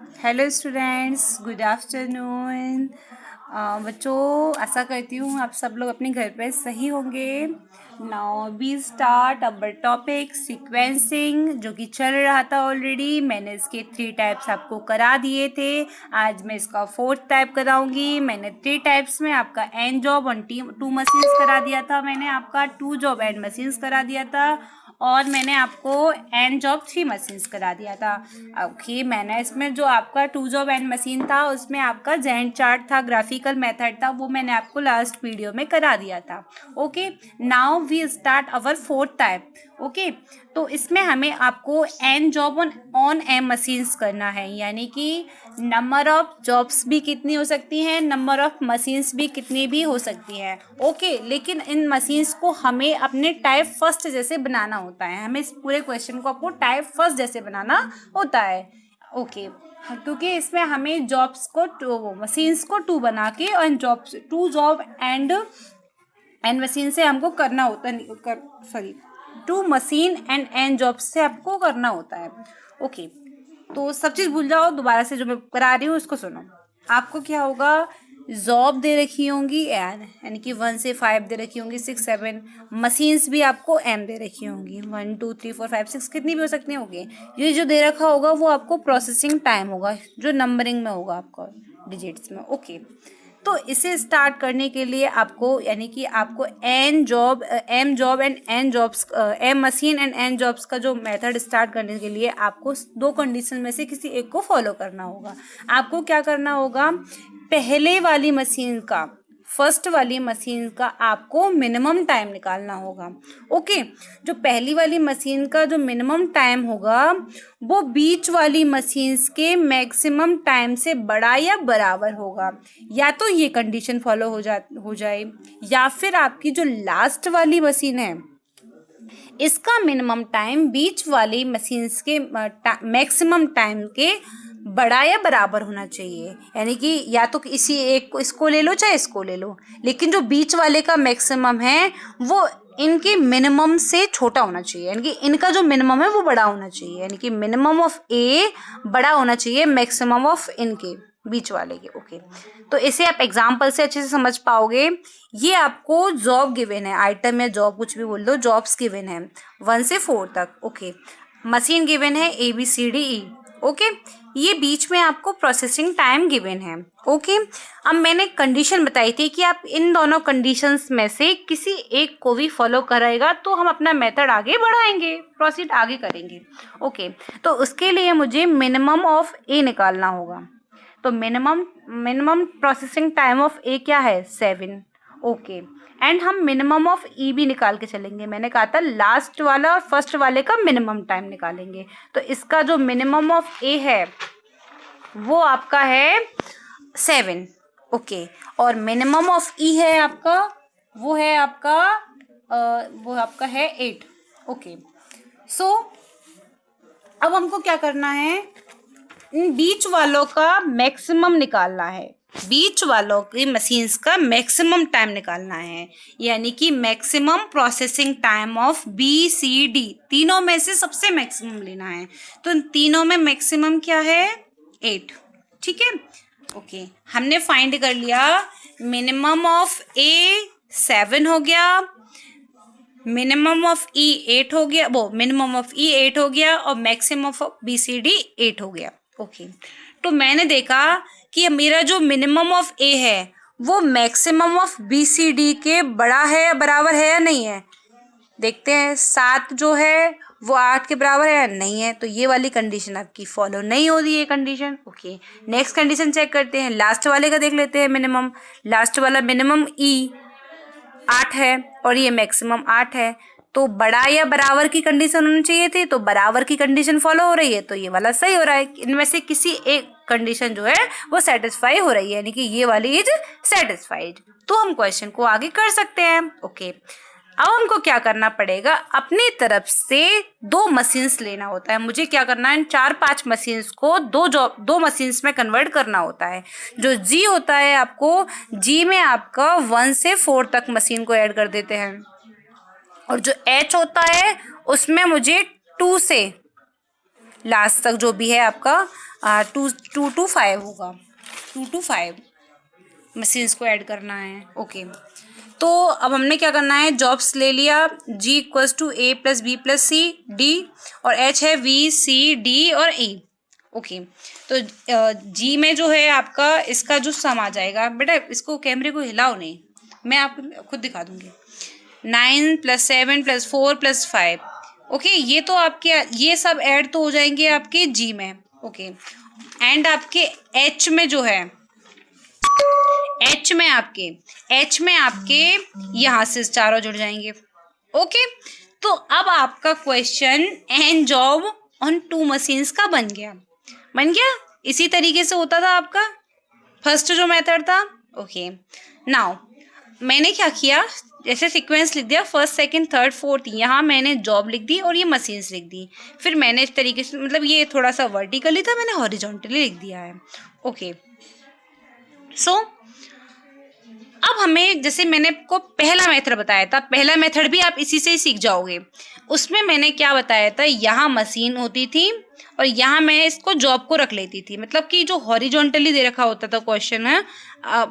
Hello students, good afternoon. बच्चों, आशा करती हूँ आप सब लोग अपने घर पे सही होंगे। Now we start our topic sequencing, जो कि चल रहा था ऑलरेडी। मैंने इसके 3 टाइप्स आपको करा दिए थे। आज मैं इसका 4th टाइप कराऊंगी। मैंने 3 टाइप्स में आपका एंड जॉब ऑन 2 मशीन्स करा दिया था। मैंने आपका 2 जॉब एंड मशीन्स करा दिया था और मैंने आपको एंड जॉब 3 मशीन्स करा दिया था। ओके, मैंने इसमें जो आपका 2 जॉब एंड मशीन था उसमें आपका जैंट चार्ट था, ग्राफिकल मेथड था, वो मैंने आपको लास्ट वीडियो में करा दिया था। Okay, now we start our 4th type. Okay, तो इसमें हमें आपको and job on M machines करना है, यानी कि नंबर ऑफ जॉब्स भी कितनी हो सकती हैं, नंबर ऑफ मशीन्स भी कितनी भी हो सकती हैं। ओके, लेकिन इन मशीन्स को हमें अपने टाइप फर्स्ट जैसे बनाना होता है। हमें इस पूरे क्वेश्चन को आपको टाइप फर्स्ट जैसे बनाना होता है। ओके, क्योंकि इसमें हमें जॉब्स को मशीन्स को 2 बना के और जॉब्स 2 जॉब एंड मशीन से हमको करना होता है, सॉरी 2 मशीन एंड जॉब से आपको करना होता है। ओके, तो सब चीज़ भूल जाओ, दोबारा से जो मैं करा रही हूँ उसको सुनो। आपको क्या होगा, जॉब दे रखी होंगी एन, यानी कि 1 से 5 दे रखी होंगी, 6 7 मशीन्स भी आपको एम दे रखी होंगी, 1 2 3 4 5 6 कितनी भी हो सकती होंगी। ये जो दे रखा होगा वो आपको प्रोसेसिंग टाइम होगा, जो नंबरिंग में होगा आपका डिजिट्स में। ओके, तो इसे स्टार्ट करने के लिए आपको, यानी कि आपको M job and N jobs, M machine and N jobs का जो मेथड स्टार्ट करने के लिए आपको 2 कंडीशन में से किसी एक को फॉलो करना होगा। आपको क्या करना होगा, पहले वाली मशीन का, फर्स्ट वाली मशीन का आपको मिनिमम टाइम निकालना होगा। ओके, जो पहली वाली मशीन का जो मिनिमम टाइम होगा वो बीच वाली मशीन्स के मैक्सिमम टाइम से बड़ा या बराबर होगा। या तो ये कंडीशन फॉलो हो जाए, या फिर आपकी जो लास्ट वाली मशीन है इसका मिनिमम टाइम बीच वाली मशीन्स के मैक्सिमम टाइम के बड़ा या बराबर होना चाहिए। यानी कि या तो इसी एक को, इसको ले लो चाहे इसको ले लो, लेकिन जो बीच वाले का मैक्सिमम है वो इनके मिनिमम से छोटा होना चाहिए। यानी कि इनका जो मिनिमम है वो बड़ा होना चाहिए, यानी कि मिनिमम ऑफ ए बड़ा होना चाहिए मैक्सिमम ऑफ इनके बीच वाले के। ओके, तो इसे आप एग्जाम्पल से अच्छे से समझ पाओगे। ये आपको जॉब गिवन है, आइटम या जॉब कुछ भी बोल दो, जॉब्स गिवन है 1 से 4 तक। ओके, मशीन गिवन है ABCDE। ओके, ये बीच में आपको प्रोसेसिंग टाइम गिवन है। ओके, अब मैंने कंडीशन बताई थी कि आप इन दोनों कंडीशंस में से किसी एक को भी फॉलो करेगा तो हम अपना मेथड आगे बढ़ाएंगे, प्रोसीड आगे करेंगे। ओके, तो उसके लिए मुझे मिनिमम ऑफ ए निकालना होगा। तो मिनिमम प्रोसेसिंग टाइम ऑफ ए क्या है, 7। ओके, एंड हम मिनिमम ऑफ ई भी निकाल के चलेंगे। मैंने कहा था लास्ट वाला और फर्स्ट वाले का मिनिमम टाइम निकालेंगे। तो इसका जो मिनिमम ऑफ ए है वो आपका है 7। ओके, और मिनिमम ऑफ ई है आपका, वो आपका है 8। ओके, सो अब हमको क्या करना है, इन बीच वालों का मैक्सिमम निकालना है, बीच वालों की मशीन्स का मैक्सिमम टाइम निकालना है, यानी कि maximum processing time of BCD, तीनों में से सबसे मैक्सिमम लेना है। तो इन तीनों में मैक्सिमम क्या है, 8। ठीक है, ओके, हमने फाइंड कर लिया। मिनिमम ऑफ ए 7 हो गया, मिनिमम ऑफ ई 8 हो गया, वो मिनिमम ऑफ ई 8 हो गया और मैक्सिमम ऑफ BCD 8 हो गया। ओके, तो मैंने देखा कि मेरा जो मिनिमम ऑफ ए है वो मैक्सिमम ऑफ BCD के बड़ा है या बराबर है या नहीं है। देखते हैं, 7 जो है वो 8 के बराबर है या नहीं है। तो ये वाली कंडीशन आपकी फॉलो नहीं हो रही है condition. Okay, next condition check करते हैं, लास्ट वाले का देख लेते हैं। मिनिमम, लास्ट वाला मिनिमम ई 8 है और ये मैक्सिमम 8 है, तो बड़ा या बराबर की कंडीशन होनी चाहिए थी, तो बराबर की कंडीशन फॉलो हो रही है, तो ये वाला सही हो रहा है। इनमें से किसी एक कंडीशन जो है वो सेटिस्फाई हो रही है, यानी कि ये वाली इज सेटिस्फाइड, तो हम क्वेश्चन को आगे कर सकते हैं। ओके, अब हमको क्या करना पड़ेगा, अपनी तरफ से 2 मशीन्स लेना होता है। मुझे क्या करना है, 4-5 मशीन्स को 2 मशीन्स में कन्वर्ट करना होता है। जो जी होता है, आपको जी में आपका 1 से 4 तक मशीन को ऐड कर देते हैं, और जो एच होता है उसमें मुझे 2 से लास्ट तक जो भी है आपका 2 to 5 होगा, 2 to 5 मशीन्स को ऐड करना है। ओके, तो अब हमने क्या करना है, जॉब्स ले लिया, G equals to A plus B plus C D, और एच है वी सी डी और ई। ओके, तो जी में जो है आपका इसका जो सम आ जाएगा, बेटा इसको कैमरे को हिलाओ नहीं, मैं आपको खुद दिखा दूंगी। 9 + 7 + 4 + 5। ओके, ये तो आपके ये सब ऐड तो हो जाएंगे आपके जी में। ओके, एंड आपके एच में जो है, एच में आपके यहाँ से चारों जुड़ जाएंगे। ओके, तो अब आपका question and job on 2 machines का बन गया। इसी तरीके से होता था आपका फर्स्ट जो मेथड था। ओके, नाउ मैंने क्या किया, जैसे सीक्वेंस लिख दिया, फर्स्ट सेकंड थर्ड फोर्थ, यहाँ मैंने जॉब लिख दी और ये मशीन्स लिख दी। फिर मैंने इस तरीके से, मतलब ये थोड़ा सा वर्टिकली था, मैंने हॉरिजॉन्टली लिख दिया है। ओके, सो अब हमें, जैसे मैंने आपको पहला मेथड बताया था, पहला मेथड भी आप इसी से ही सीख जाओगे। उसमें मैंने क्या बताया था, यहाँ मशीन होती थी और यहाँ मैं इसको जॉब को रख लेती थी। मतलब कि जो हॉरिजॉन्टली दे रखा होता था क्वेश्चन है,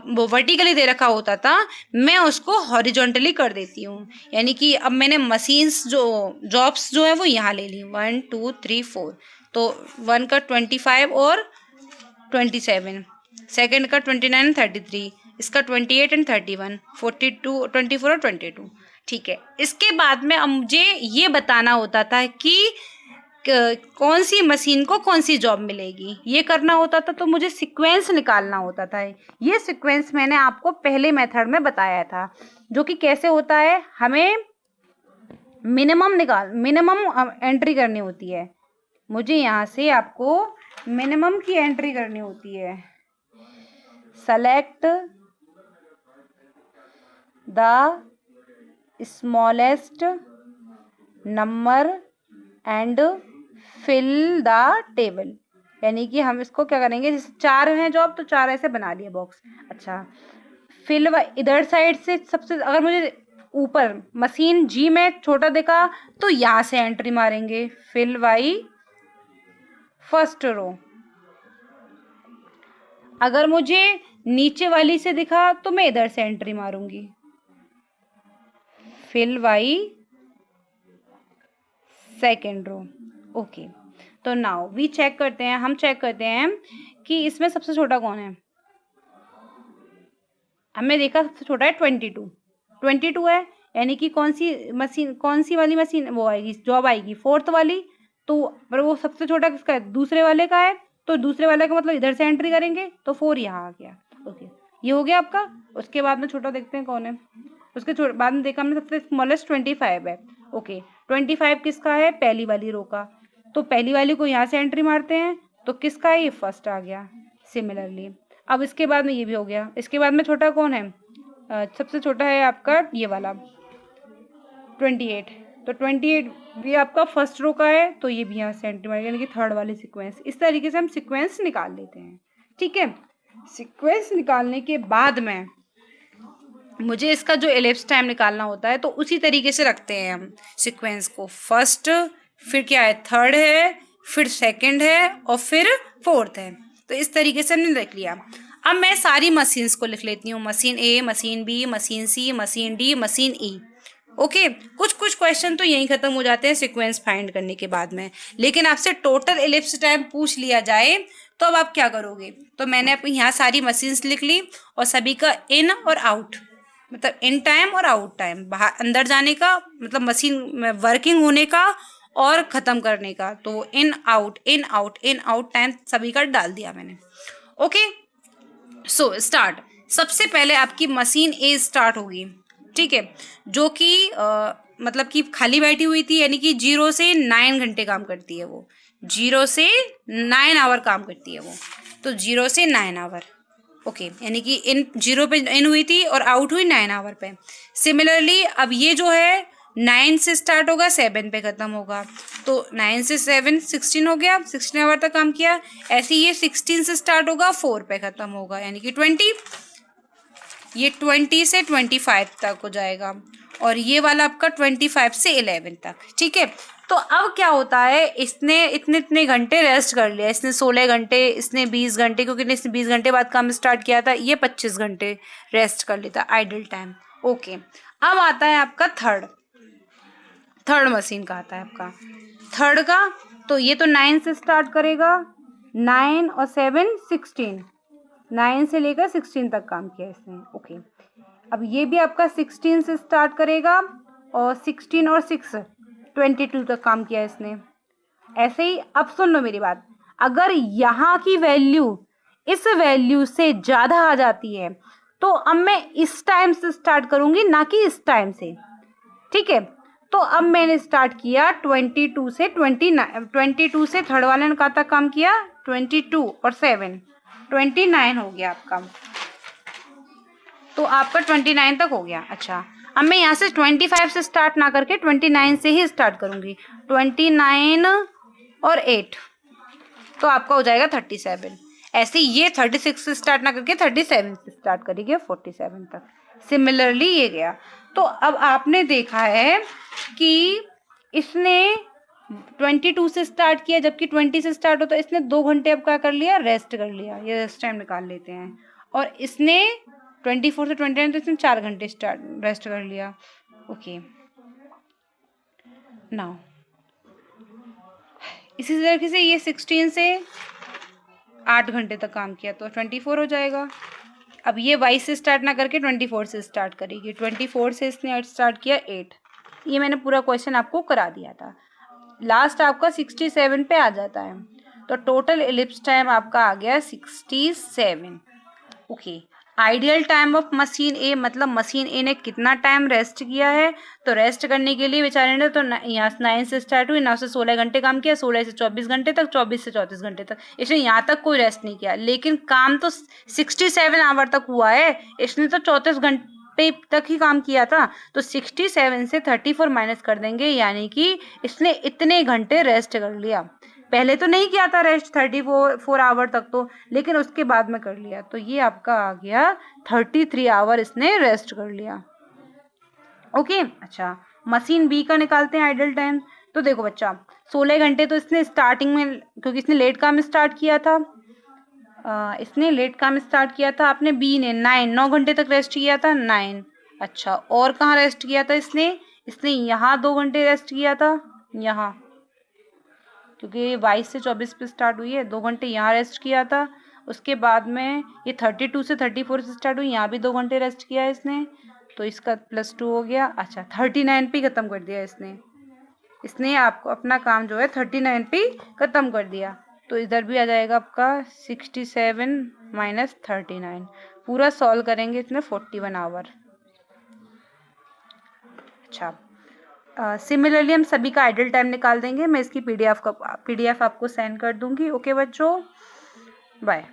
वो वर्टिकली दे रखा होता था, मैं उसको हॉरिजॉन्टली कर देती हूँ। यानी कि अब मैंने मशीन्स जो जॉब्स जो है वो यहाँ ले ली, 1 2 3 4। तो 1 का 25 और 27, सेकेंड का 29 और 33, इसका 28 और 31, 42 24 और 22। ठीक है, इसके बाद में अब मुझे ये बताना होता था कि कौन सी मशीन को कौन सी जॉब मिलेगी, ये करना होता था। तो मुझे सीक्वेंस निकालना होता था। ये सीक्वेंस मैंने आपको पहले मेथड में बताया था, जो कि कैसे होता है, हमें मिनिमम एंट्री करनी होती है। मुझे यहाँ से आपको मिनिमम की एंट्री करनी होती है। Select the smallest number and fill the table. यानी कि हम इसको क्या करेंगे, जैसे 4 हैं जॉब तो 4 ऐसे बना लिए बॉक्स। अच्छा, फिल इधर साइड से सबसे, अगर मुझे ऊपर मशीन जी में छोटा दिखा तो यहाँ से एंट्री मारेंगे, फिल बाई फर्स्ट रो। अगर मुझे नीचे वाली से दिखा तो मैं इधर से एंट्री मारूंगी, fill by second row. Okay, तो नाउ वी चेक करते हैं, हम चेक करते हैं कि इसमें सबसे छोटा कौन है। हमने देखा सबसे छोटा है 22 है, यानी कि कौन सी वाली मशीन वो आएगी, जॉब आएगी, फोर्थ वाली। तो पर वो सबसे छोटा किसका है, दूसरे वाले का है। तो दूसरे वाले का मतलब इधर से एंट्री करेंगे तो 4 यहाँ आ गया। ओके, ये हो गया आपका। उसके बाद में छोटा देखते हैं कौन है। उसके बाद में देखा हमने सबसे स्मॉलेस्ट 25 है। ओके, 25 किसका है, पहली वाली रो का। तो पहली वाली को यहाँ से एंट्री मारते हैं तो किसका है, ये फर्स्ट आ गया। सिमिलरली अब इसके बाद में ये भी हो गया। इसके बाद में छोटा कौन है, सबसे छोटा है आपका ये वाला 28। तो 28 भी आपका फर्स्ट रो का है, तो ये भी यहाँ से एंट्री मारेगा, यानी कि थर्ड वाली सीक्वेंस। इस तरीके से हम सीक्वेंस निकाल लेते हैं। ठीक है, सीक्वेंस निकालने के बाद में मुझे इसका जो एलिप्स टाइम निकालना होता है, तो उसी तरीके से रखते हैं हम सीक्वेंस को। फर्स्ट, फिर क्या है, थर्ड है, फिर सेकंड है और फिर फोर्थ है। तो इस तरीके से हमने लिख लिया। अब मैं सारी मशीन्स को लिख लेती हूँ, मशीन ए, मशीन बी, मशीन सी, मशीन डी, मशीन ई। ओके, कुछ क्वेश्चन तो यहीं खत्म हो जाते हैं सीक्वेंस फाइंड करने के बाद में। लेकिन आपसे टोटल एलिप्स टाइम पूछ लिया जाए तो अब आप क्या करोगे। तो मैंने अपनी यहाँ सारी मशीन्स लिख ली और सभी का इन और आउट, मतलब इन टाइम और आउट टाइम, बाहर अंदर जाने का मतलब मशीन में वर्किंग होने का और ख़त्म करने का। तो in out in out in out time सभी का डाल दिया मैंने। Okay, so start. सबसे पहले आपकी मशीन ए स्टार्ट होगी। ठीक है, जो कि मतलब कि खाली बैठी हुई थी, यानी कि 0 से 9 घंटे काम करती है वो, 0 से 9 आवर काम करती है वो। तो 0 से 9 आवर। ओके, यानी कि इन 0 पे इन हुई थी और आउट हुई 9 आवर पे। सिमिलरली अब ये जो है 9 से स्टार्ट होगा, 7 पे ख़त्म होगा। तो 9 से 7 16 हो गया, 16 आवर तक काम किया। ऐसे ये 16 से स्टार्ट होगा, 4 पे ख़त्म होगा, यानी कि 20। ये 20 से 25 तक हो जाएगा और ये वाला आपका 25 से 11 तक। ठीक है, तो अब क्या होता है, इसने इतने इतने घंटे रेस्ट कर लिया, इसने 16 घंटे, इसने 20 घंटे, क्योंकि इसने 20 घंटे बाद काम स्टार्ट किया था, ये 25 घंटे रेस्ट कर लेता आइडल टाइम। ओके, अब आता है आपका थर्ड मशीन का आता है आपका थर्ड का। तो ये तो 9 से स्टार्ट करेगा, 9 और 7 16, 9 से लेकर 16 तक काम किया इसने। ओके, अब ये भी आपका 16 से स्टार्ट करेगा और 16 और 6 22 तक काम किया इसने। ऐसे ही अब सुन लो मेरी बात, अगर यहाँ की वैल्यू इस वैल्यू से ज़्यादा आ जाती है तो अब मैं इस टाइम से स्टार्ट करूँगी, ना कि इस टाइम से। ठीक है, तो अब मैंने स्टार्ट किया 22 से 29, 22 से थर्ड वाले ने कहाँ तक काम किया, 22 और 7 29 हो गया आपका। तो आपका 29 तक हो गया। अच्छा, अब मैं यहाँ से 25 से स्टार्ट ना करके 29 से ही स्टार्ट करूँगी। 29 और 8 तो आपका हो जाएगा 37। ऐसे ये 36 से स्टार्ट ना करके 37 से स्टार्ट करेंगे 47 तक। सिमिलरली ये गया। तो अब आपने देखा है कि इसने 22 से स्टार्ट किया, जबकि 20 से स्टार्ट होता है, इसने 2 घंटे अब क्या कर लिया, रेस्ट कर लिया। ये रेस्ट टाइम निकाल लेते हैं। और इसने 24 से 29 तो इसने 4 घंटे रेस्ट कर लिया। ओके, नाउ इसी तरीके से ये 16 से 8 घंटे तक काम किया तो 24 हो जाएगा। अब ये 22 से स्टार्ट ना करके 24 से स्टार्ट करेगी। 24 से इसने स्टार्ट किया 8। ये मैंने पूरा क्वेश्चन आपको करा दिया था। लास्ट आपका 67 पे आ जाता है, तो टोटल इलिप्स टाइम आपका आ गया 67। Okay, ideal time of machine A, मतलब मशीन ए ने कितना टाइम रेस्ट किया है। तो रेस्ट करने के लिए बेचारे ने तो यहाँ 9 से स्टार्ट हुई, 9 से 16 घंटे काम किया, 16 से 24 घंटे तक, 24 से 34 घंटे तक। इसने यहाँ तक कोई रेस्ट नहीं किया, लेकिन काम तो 67 आवर तक हुआ है। इसने तो 34 घंटे तक ही काम किया था। तो 67 से 34 माइनस कर देंगे, यानी कि इसने इतने घंटे रेस्ट कर लिया। पहले तो नहीं किया था रेस्ट 34 आवर तक तो, लेकिन उसके बाद में कर लिया। तो ये आपका आ गया 33 आवर इसने रेस्ट कर लिया। ओके, अच्छा, मशीन बी का निकालते हैं आइडल टाइम। तो देखो बच्चा, 16 घंटे तो इसने स्टार्टिंग में, क्योंकि इसने लेट काम स्टार्ट किया था, आपने बी ने 9 घंटे तक रेस्ट किया था, 9। अच्छा, और कहाँ रेस्ट किया था इसने यहाँ 2 घंटे रेस्ट किया था, यहाँ, क्योंकि 22 से 24 पे स्टार्ट हुई है, 2 घंटे यहाँ रेस्ट किया था। उसके बाद में ये 32 से 34 से स्टार्ट हुई, यहाँ भी 2 घंटे रेस्ट किया है इसने, तो इसका +2 हो गया। अच्छा, 39 पे ख़त्म कर दिया इसने आपको अपना काम जो है 39 पे ख़त्म कर दिया। तो इधर भी आ जाएगा आपका 67 माइनस 39। पूरा सॉल्व करेंगे इसमें 41 आवर। अच्छा, सिमिलरली हम सभी का आइडल टाइम निकाल देंगे। मैं इसकी पीडीएफ आपको सेंड कर दूंगी। ओके बच्चों, बाय।